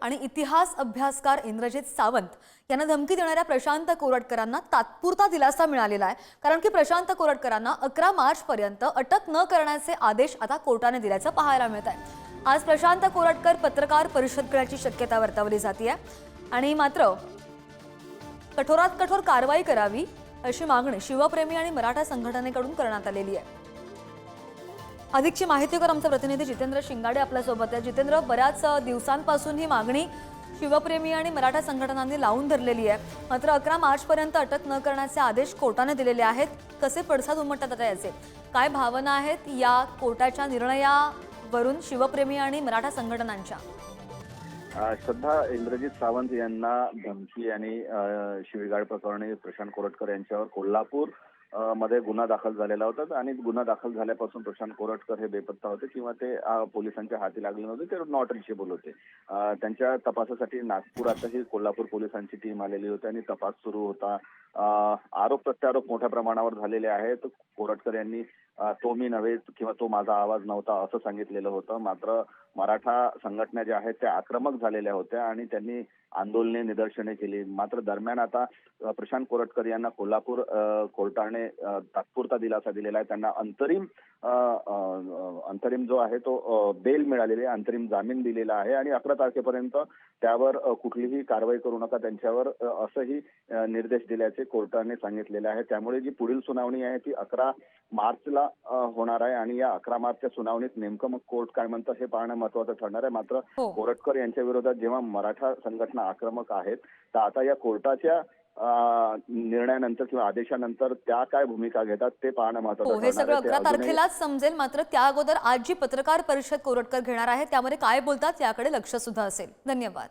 आणि इतिहास अभ्यासकार इंद्रजित सावंत यांना धमकी देणाऱ्या प्रशांत कोरटकरांना तात्पुरता दिलासा मिळालेला आहे, कारण की प्रशांत कोरटकरांना 11 मार्च पर्यंत अटक न करण्याचे आदेश आता कोर्टाने दिल्याचं पाहायला मिळत आहे। आज प्रशांत कोरटकर पत्रकार परिषद घेण्याची शक्यता वर्तवली जाते आहे आणि मात्र कठोरात कठोर कारवाई करावी अशी मागणी शिवप्रेमी आणि मराठा संघटनेकडून करण्यात आलेली आहे। अधिकची माहितीकर आमचा प्रतिनिधी जितेंद्र शिंगाडे आपल्या सोबत आहे। जितेंद्र, बऱ्याच दिवसांपासून ही मागणी शिवप्रेमी आणि मराठा संघटनांनी लावून धरलेली आहे, मात्र 11 मार्च पर्यंत अटक न करण्याचे आदेश कोर्टाने दिलेले आहेत। कसे पडसाद उमटतात आता याचे? काय भावना आहेत या कोर्टाच्या निर्णयावरून शिवप्रेमी आणि मराठा संघटनांच्या? श्रद्धा, इंद्रजित सावंत यांना धमकी आणि शिवीगाळ प्रकरणी प्रशांत कोरटकर यांच्यावर कोल्हापूर मध्ये गुन्हा दाखल झालेला होता आणि गुन्हा दाखल झाल्यापासून प्रशांत कोरटकर हे बेपत्ता होते किंवा ते पोलिसांच्या हाती लागले नव्हते, ते नॉट रिचेबल होते। त्यांच्या तपासासाठी नागपुरातही कोल्हापूर पोलिसांची टीम आलेली होती आणि तपास सुरू होता। आरोप प्रत्यारोप मोठ्या प्रमाणावर झालेले आहेत। कोरटकर यांनी तो मी नव्हे किंवा तो माझा आवाज नव्हता असं सांगितलेलं होतं, मात्र मराठा संघटना ज्या आहेत त्या आक्रमक झालेल्या होत्या आणि त्यांनी आंदोलने निदर्शने केली। मात्र दरम्यान आता प्रशांत कोरटकर यांना कोल्हापूर कोर्टाने तात्पुरता दिलासा दिलेला आहे। त्यांना अंतरिम जो आहे तो बेल मिळालेली आहे, अंतरिम जामीन दिलेला आहे आणि 11 तारखेपर्यंत त्यावर कुठलीही कारवाई करू नका त्यांच्यावर असंही निर्देश दिल्याचे कोर्टाने सांगितलेले आहे। त्यामुळे जी पुढील सुनावणी आहे ती 11 मार्चला होणार आहे आणि या 11 मार्चच्या सुनावणीत नेमकं मग कोर्ट काय म्हणतं हे पाहणं महत्त्वाचं ठरणार आहे। मात्र कोरटकर यांच्या विरोधात जेव्हा मराठा संघटना आक्रमक आहेत, तर आता या कोर्टाच्या निर्णयानंतर किंवा आदेशानंतर त्या काय भूमिका घेतात ते पाहणं महत्त्वाचं ठरणार आहे। हे सगळं 11 तारखेलाच समजेल, मात्र त्या अगोदर आज जी पत्रकार परिषद कोरटकर घेणार आहे त्यामध्ये काय बोलतात याकडे लक्ष सुद्धा असेल। धन्यवाद।